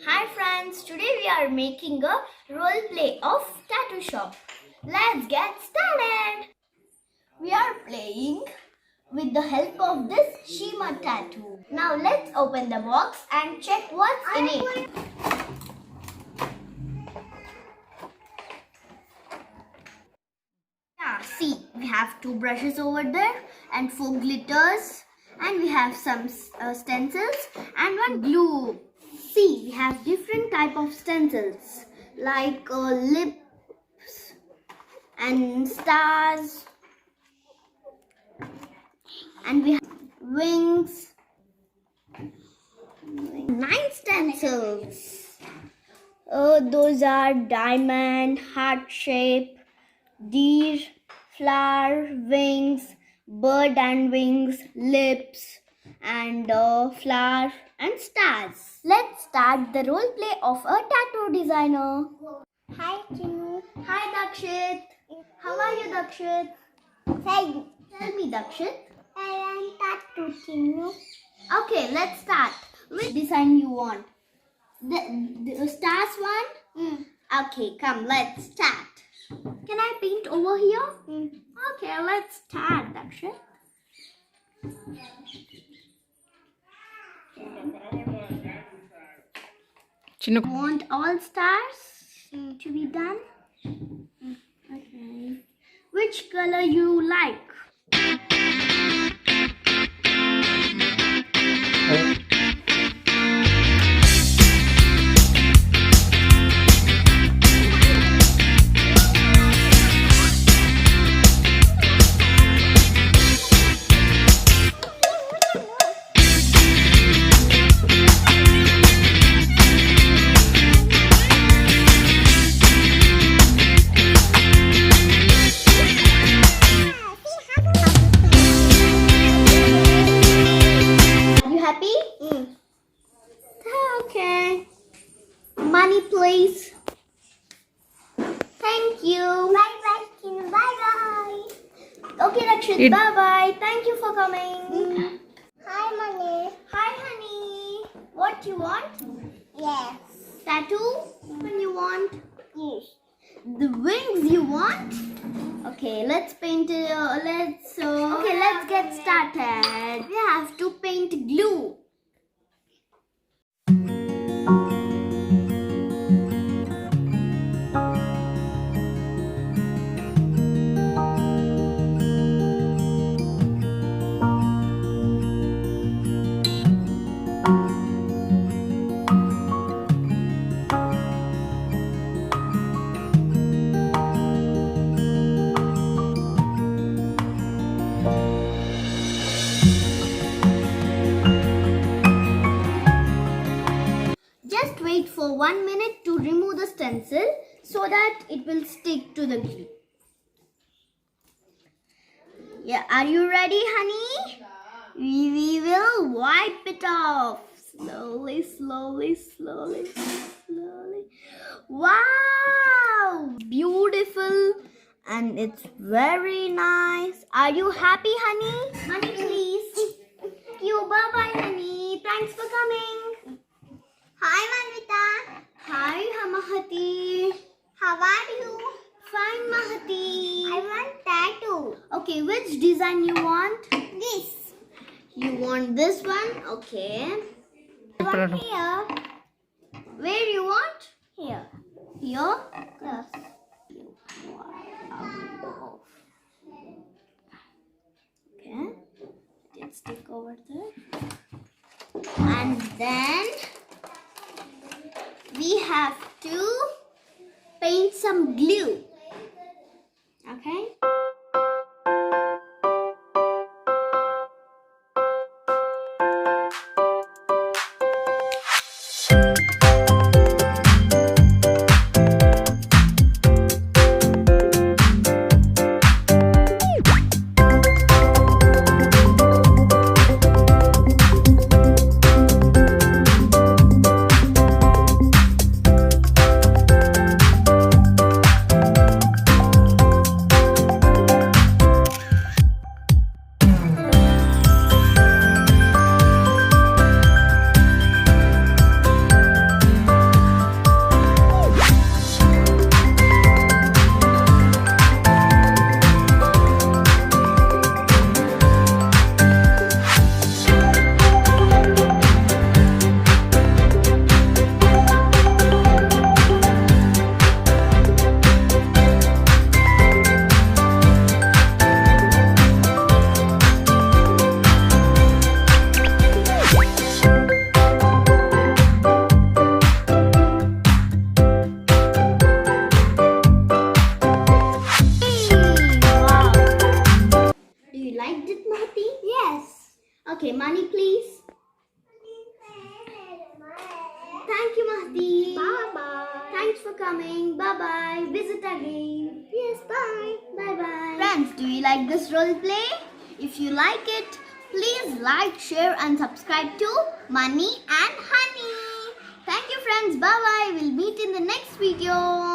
Hi friends, today we are making a role play of tattoo shop. Let's get started. We are playing with the help of this Shimmer Tattoo. Now let's open the box and check what's in it. See, we have two brushes over there and 4 glitters, and we have some stencils and one glue. See, we have different type of stencils like lips and stars, and we have wings. 9 stencils. Those are diamond, heart shape, deer, flower, wings, bird and wings, lips, and flower and stars. Let's start the role play of a tattoo designer. Hi, Chinu. Hi Dakshit. How are you, Dakshit? Hey, Tell me, Dakshit. I want tattoo, Chinu. Okay, let's start. Which design you want? The stars one? Okay, come, let's start. Can I paint over here? Okay, let's start, Dakshit. Want all stars to be done? Okay. Which color you like? Okay. Money, please. Thank you. Bye-bye, Chinu. Bye-bye. Okay, Rakshit. Bye-bye. Thank you for coming. Hi, Manni. Hi, honey. What you want? Yes. Tattoo? When you want? Yes. The wings you want? Okay, let's paint it. Okay, let's get started. We have to paint glue. Just wait for 1 minute to remove the stencil so that it will stick to the glue. Yeah, are you ready, honey? We will wipe it off. Slowly, slowly, slowly, slowly. Wow! Beautiful. And it's very nice. Are you happy, honey? Honey, please. Thank you. Bye-bye, honey. Thanks for coming. Hi, Manvita. Hi, Mahati. How are you? Fine, Mahati. I want tattoo. Okay, which design you want? This. You want this one? Okay. I want here. Where you want? Here. Here? Yes. Wow. Okay. Let's stick over there. And then we have to paint some glue. Okay. Thank you, Mahdi. Bye-bye. Thanks for coming. Bye-bye. Visit again. Yes, bye. Bye-bye. Friends, do you like this role play? If you like it, please like, share and subscribe to Manni and Honey. Thank you, friends. Bye-bye. We'll meet in the next video.